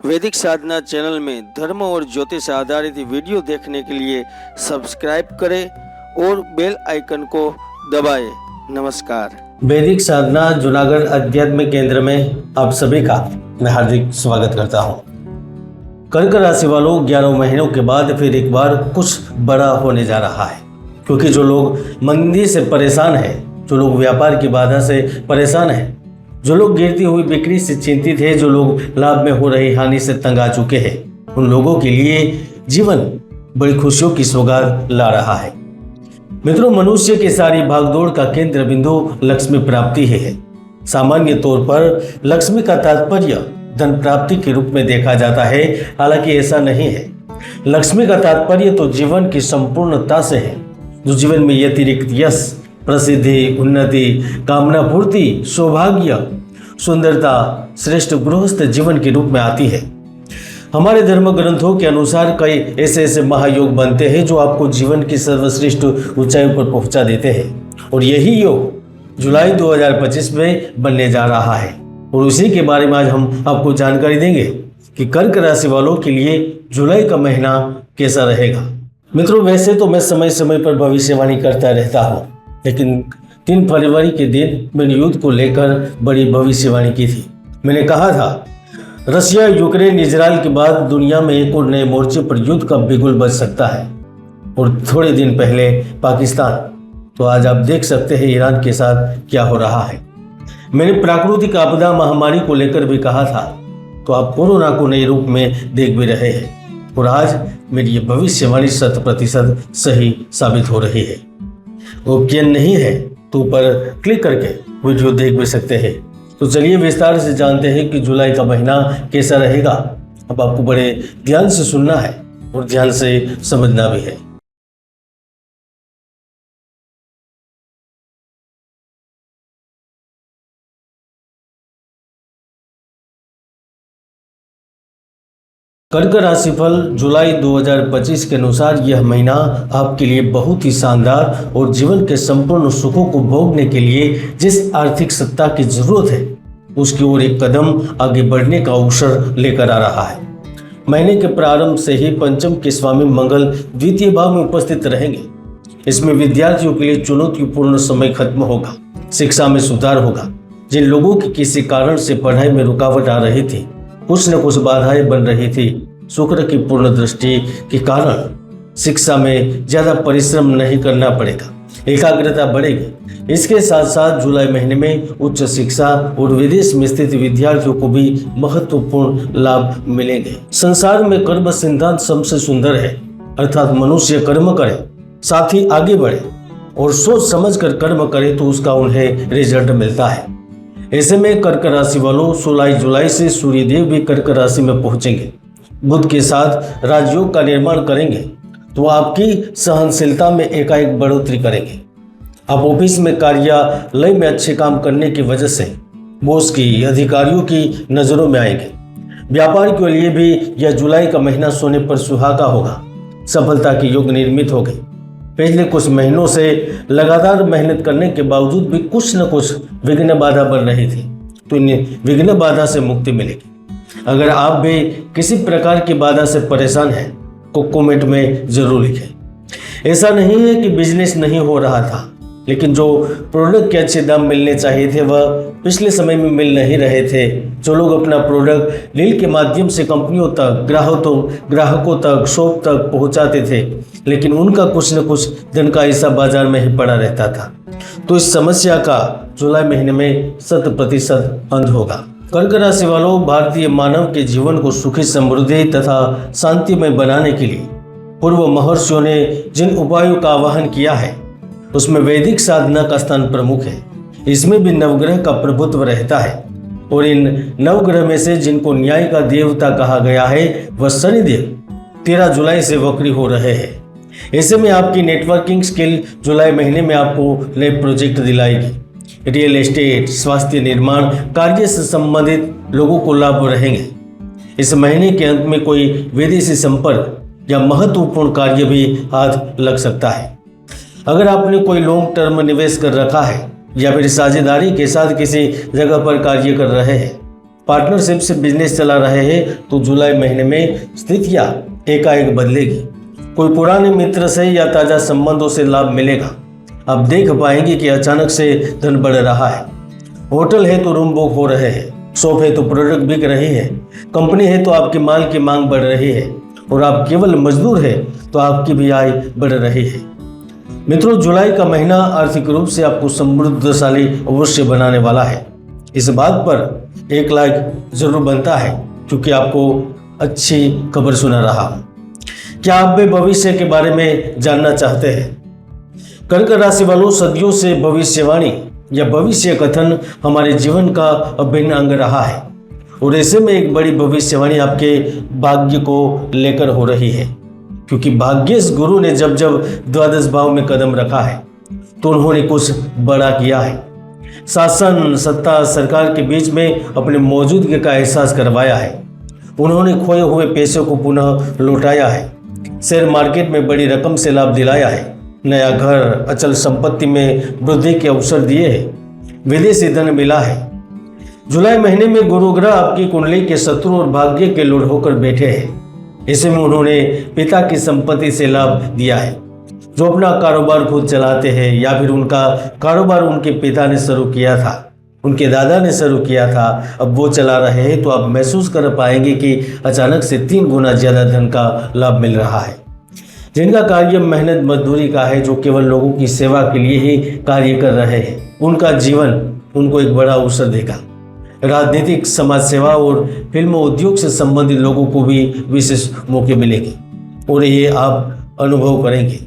वैदिक साधना चैनल में धर्म और ज्योतिष आधारित वीडियो देखने के लिए सब्सक्राइब करें और बेल आइकन को दबाएं। नमस्कार। वैदिक साधना जूनागढ़ अध्यात्म केंद्र में आप सभी का मैं हार्दिक स्वागत करता हूं। कर्क राशि वालों 11 महीनों के बाद फिर एक बार कुछ बड़ा होने जा रहा है, क्योंकि जो लोग मंदी से परेशान हैं, जो लोग व्यापार की बाधा से परेशान हैं, जो लोग गिरती हुई बिक्री से चिंतित है, जो लोग लाभ में हो रही हानि से तंग आ चुके हैं, उन लोगों के लिए जीवन बड़ी खुशियों की सौगात ला रहा है। मित्रों, मनुष्य की सारी भागदौड़ का केंद्र बिंदु लक्ष्मी प्राप्ति है। सामान्य तौर पर लक्ष्मी का तात्पर्य धन प्राप्ति के रूप में देखा जाता है, हालांकि ऐसा नहीं है। लक्ष्मी का तात्पर्य तो जीवन की संपूर्णता से है, जो जीवन में अतिरिक्त यश, प्रसिद्धि, उन्नति, कामना पूर्ति, सौभाग्य, सुंदरता, श्रेष्ठ गृहस्थ जीवन के रूप में आती है। हमारे धर्म ग्रंथों के अनुसार कई ऐसे महायोग बनते हैं जो आपको जीवन की सर्वश्रेष्ठ ऊंचाई पर पहुंचा देते हैं, और यही योग जुलाई 2025 में बनने जा रहा है। और उसी के बारे में आज हम आपको जानकारी देंगे कि कर्क राशि वालों के लिए जुलाई का महीना कैसा रहेगा। मित्रों, वैसे तो मैं समय समय पर भविष्यवाणी करता रहता हूँ, लेकिन 3 फरवरी के दिन मैंने युद्ध को लेकर बड़ी भविष्यवाणी की थी। मैंने कहा था, रशिया, यूक्रेन, इजराइल के बाद दुनिया में एक और नए मोर्चे पर युद्ध का बिगुल बज सकता है। और थोड़े दिन पहले पाकिस्तान, तो आज आप देख सकते हैं ईरान के साथ क्या हो रहा है। मैंने प्राकृतिक आपदा महामारी को लेकर भी कहा था, तो आप कोरोना को नए रूप में देख भी रहे हैं। और आज मेरी ये भविष्यवाणी 100% सही साबित हो रही है। ओपिनियन नहीं है तो ऊपर क्लिक करके वीडियो देख भी सकते हैं। तो चलिए विस्तार से जानते हैं कि जुलाई का महीना कैसा रहेगा। अब आपको बड़े ध्यान से सुनना है और ध्यान से समझना भी है। कर्क राशिफल जुलाई 2025 के अनुसार यह महीना आपके लिए बहुत ही शानदार और जीवन के संपूर्ण सुखों को भोगने के लिए जिस आर्थिक सत्ता की जरूरत है, उसकी ओर एक कदम आगे बढ़ने का अवसर लेकर आ रहा है। महीने के प्रारंभ से ही पंचम के स्वामी मंगल द्वितीय भाव में उपस्थित रहेंगे। इसमें विद्यार्थियों के लिए चुनौतीपूर्ण समय खत्म होगा, शिक्षा में सुधार होगा। जिन लोगों की किसी कारण से पढ़ाई में रुकावट आ रही थी, कुछ न कुछ बाधाएं बन रही थी, शुक्र की पूर्ण दृष्टि के कारण शिक्षा में ज्यादा परिश्रम नहीं करना पड़ेगा, एकाग्रता बढ़ेगी। इसके साथ साथ जुलाई महीने में उच्च शिक्षा और विदेश में स्थित विद्यार्थियों को भी महत्वपूर्ण लाभ मिलेंगे। संसार में कर्म सिद्धांत सबसे सुंदर है, अर्थात मनुष्य कर्म करे, साथ ही आगे बढ़े और सोच समझ कर कर्म करे तो उसका उन्हें रिजल्ट मिलता है। ऐसे में कर्क राशि वालों 16 जुलाई से सूर्यदेव भी कर्क राशि में पहुंचेंगे। बुध के साथ राजयोग का निर्माण करेंगे, तो आपकी सहनशीलता में एकाएक बढ़ोतरी करेंगे। आप ऑफिस में कार्यालय में अच्छे काम करने की वजह से बॉस की, अधिकारियों की नजरों में आएंगे। व्यापार के लिए भी यह जुलाई का महीना सोने पर सुहागा होगा। सफलता के योग निर्मित हो गए। पिछले कुछ महीनों से लगातार मेहनत करने के बावजूद भी कुछ न कुछ विघ्न बाधा बन रही थी, तो इन विघ्न बाधा से मुक्ति मिलेगी। अगर आप भी किसी प्रकार की बाधा से परेशान हैं तो कमेंट में जरूर लिखें। ऐसा नहीं है कि बिजनेस नहीं हो रहा था, लेकिन जो प्रोडक्ट के अच्छे दाम मिलने चाहिए थे वह पिछले समय में मिल नहीं रहे थे। जो लोग अपना प्रोडक्ट रील के माध्यम से कंपनियों तक, ग्राहकों तक, शॉप तक पहुंचाते थे, लेकिन उनका कुछ न कुछ धन का हिस्सा बाजार में ही पड़ा रहता था, तो इस समस्या का जुलाई महीने में 100% अंत होगा। कर्क राशि वालों, भारतीय मानव के जीवन को सुखी, समृद्धि तथा शांतिमय बनाने के लिए पूर्व महर्षियों ने जिन उपायों का आह्वान किया है, उसमें वैदिक साधना का स्थान प्रमुख है। इसमें भी नवग्रह का प्रभुत्व रहता है, और इन नवग्रह में से जिनको न्याय का देवता कहा गया है वह शनिदेव 13 जुलाई से वक्री हो रहे हैं। ऐसे में आपकी नेटवर्किंग स्किल जुलाई महीने में आपको नए प्रोजेक्ट दिलाएगी। रियल एस्टेट, स्वास्थ्य, निर्माण कार्य से संबंधित लोगों को लाभ रहेंगे। इस महीने के अंत में कोई विदेशी संपर्क या महत्वपूर्ण कार्य भी हाथ लग सकता है। अगर आपने कोई लॉन्ग टर्म निवेश कर रखा है या फिर साझेदारी के साथ किसी जगह पर कार्य कर रहे हैं, पार्टनरशिप से बिजनेस चला रहे हैं तो जुलाई महीने में स्थितियां एकाएक बदलेगी। कोई पुराने मित्र से या ताज़ा संबंधों से लाभ मिलेगा। आप देख पाएंगे कि अचानक से धन बढ़ रहा है। होटल है तो रूम बुक हो रहे हैं, शॉप है तो प्रोडक्ट बिक रहे हैं, कंपनी है तो आपके माल की मांग बढ़ रही है, और आप केवल मजदूर है तो आपकी भी आय बढ़ रही है। मित्रों, जुलाई का महीना आर्थिक रूप से आपको समृद्धशाली अवश्य बनाने वाला है। इस बात पर एक लाइक जरूर बनता है क्योंकि आपको अच्छी खबर सुना रहा हूं। क्या आप भी भविष्य के बारे में जानना चाहते हैं? कर्क राशि वालों, सदियों से भविष्यवाणी या भविष्य कथन हमारे जीवन का अभिन्न अंग रहा है, और ऐसे में एक बड़ी भविष्यवाणी आपके भाग्य को लेकर हो रही है, क्योंकि भाग्येश गुरु ने जब जब द्वादश भाव में कदम रखा है तो उन्होंने कुछ बड़ा किया है। शासन, सत्ता, सरकार के बीच में अपने मौजूदगी का एहसास करवाया है। उन्होंने खोए हुए पैसों को पुनः लौटाया है, शेयर मार्केट में बड़ी रकम से लाभ दिलाया है, नया घर, अचल संपत्ति में वृद्धि के अवसर दिए हैं, विदेशी धन मिला है। जुलाई महीने में गुरु ग्रह आपकी कुंडली के शत्रु और भाग्य के लोड होकर बैठे हैं। ऐसे में उन्होंने पिता की संपत्ति से लाभ दिया है। जो अपना कारोबार खुद चलाते हैं या फिर उनका कारोबार उनके पिता ने शुरू किया था, उनके दादा ने शुरू किया था, अब वो चला रहे हैं, तो आप महसूस कर पाएंगे कि अचानक से 3 गुना ज़्यादा धन का लाभ मिल रहा है। जिनका कार्य मेहनत मजदूरी का है, जो केवल लोगों की सेवा के लिए ही कार्य कर रहे हैं, उनका जीवन उनको एक बड़ा अवसर देगा। राजनीतिक, समाज सेवा और फिल्म उद्योग से संबंधित लोगों को भी विशेष मौके मिलेंगे और ये आप अनुभव करेंगे।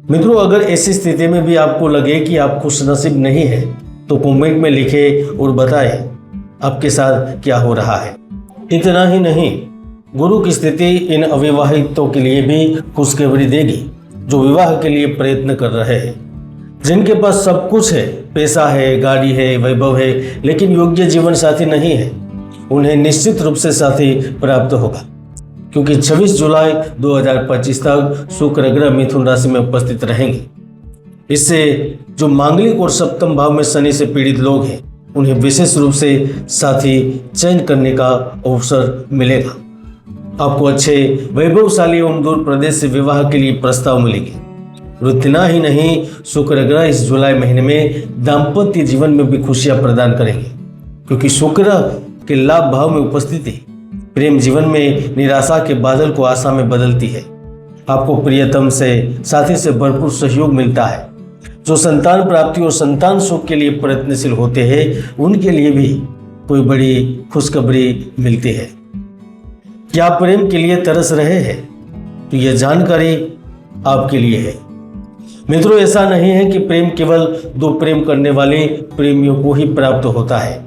मित्रों, अगर ऐसी स्थिति में भी आपको लगे कि आप खुशनसीब नहीं है तो कमेंट में लिखें और बताएं आपके साथ क्या हो रहा है। इतना ही नहीं, गुरु की स्थिति इन अविवाहितों के लिए भी खुशखबरी देगी जो विवाह के लिए प्रयत्न कर रहे हैं। जिनके पास सब कुछ है, पैसा है, गाड़ी है, वैभव है, लेकिन योग्य जीवन साथी नहीं है, उन्हें निश्चित रूप से साथी प्राप्त होगा, क्योंकि 26 जुलाई 2025 तक शुक्र ग्रह मिथुन राशि में उपस्थित रहेंगे। इससे जो मांगलिक और सप्तम भाव में शनि से पीड़ित लोग हैं, उन्हें विशेष रूप से साथी चयन करने का अवसर मिलेगा। आपको अच्छे वैभवशाली एवं दूर प्रदेश से विवाह के लिए प्रस्ताव मिलेंगे। इतना ही नहीं, शुक्र ग्रह इस जुलाई महीने में दाम्पत्य जीवन में भी खुशियां प्रदान करेंगे, क्योंकि शुक्र के लाभ भाव में उपस्थिति प्रेम जीवन में निराशा के बादल को आशा में बदलती है। आपको प्रियतम से, साथी से भरपूर सहयोग मिलता है। जो संतान प्राप्ति और संतान सुख के लिए प्रयत्नशील होते हैं, उनके लिए भी कोई बड़ी खुशखबरी मिलती है। क्या आप प्रेम के लिए तरस रहे हैं? तो यह जानकारी आपके लिए है। मित्रों, ऐसा नहीं है कि प्रेम केवल 2 प्रेम करने वाले प्रेमियों को ही प्राप्त होता है,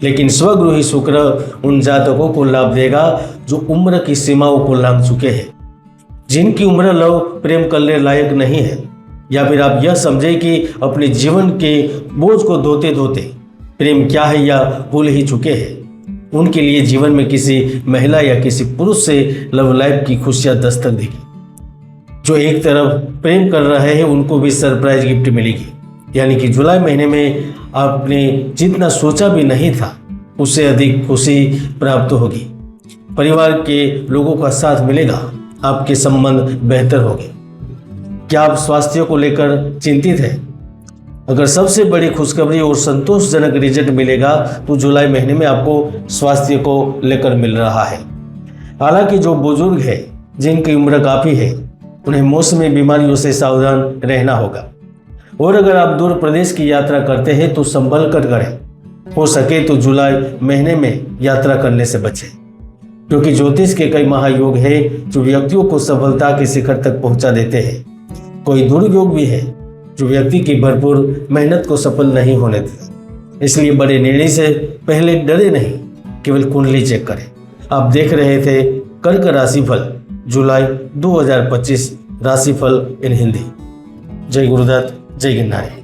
लेकिन स्वगृही शुक्र उन जातकों को लाभ देगा जो उम्र की सीमाओं को लांघ चुके हैं, जिनकी उम्र लव प्रेम करने लायक नहीं है, या फिर आप यह समझे कि अपने जीवन के बोझ को धोते धोते प्रेम क्या है या भूल ही चुके हैं। उनके लिए जीवन में किसी महिला या किसी पुरुष से लव लाइफ की खुशियां दस्तक देगी। जो एक तरफ प्रेम कर रहे हैं, उनको भी सरप्राइज गिफ्ट मिलेगी, यानी कि जुलाई महीने में आपने जितना सोचा भी नहीं था उससे अधिक खुशी प्राप्त होगी। परिवार के लोगों का साथ मिलेगा, आपके संबंध बेहतर होंगे। क्या आप स्वास्थ्य को लेकर चिंतित हैं? अगर सबसे बड़ी खुशखबरी और संतोषजनक रिजल्ट मिलेगा तो जुलाई महीने में आपको स्वास्थ्य को लेकर मिल रहा है। हालांकि जो बुजुर्ग है, जिनकी उम्र काफ़ी है, उन्हें मौसमी बीमारियों से सावधान रहना होगा। और अगर आप दूर प्रदेश की यात्रा करते हैं तो संभल कर करें। हो सके तो जुलाई महीने में यात्रा करने से बचें, क्योंकि ज्योतिष के कई महायोग है जो व्यक्तियों को सफलता के शिखर तक पहुंचा देते हैं। कोई दुर्योग भी है जो व्यक्ति की भरपूर मेहनत को सफल नहीं होने देता। इसलिए बड़े निर्णय से पहले डरे नहीं, केवल कुंडली चेक करें। आप देख रहे थे कर्क राशिफल जुलाई 2025 राशिफल इन हिंदी। जय गुरुदत्त, जय गिरनारी।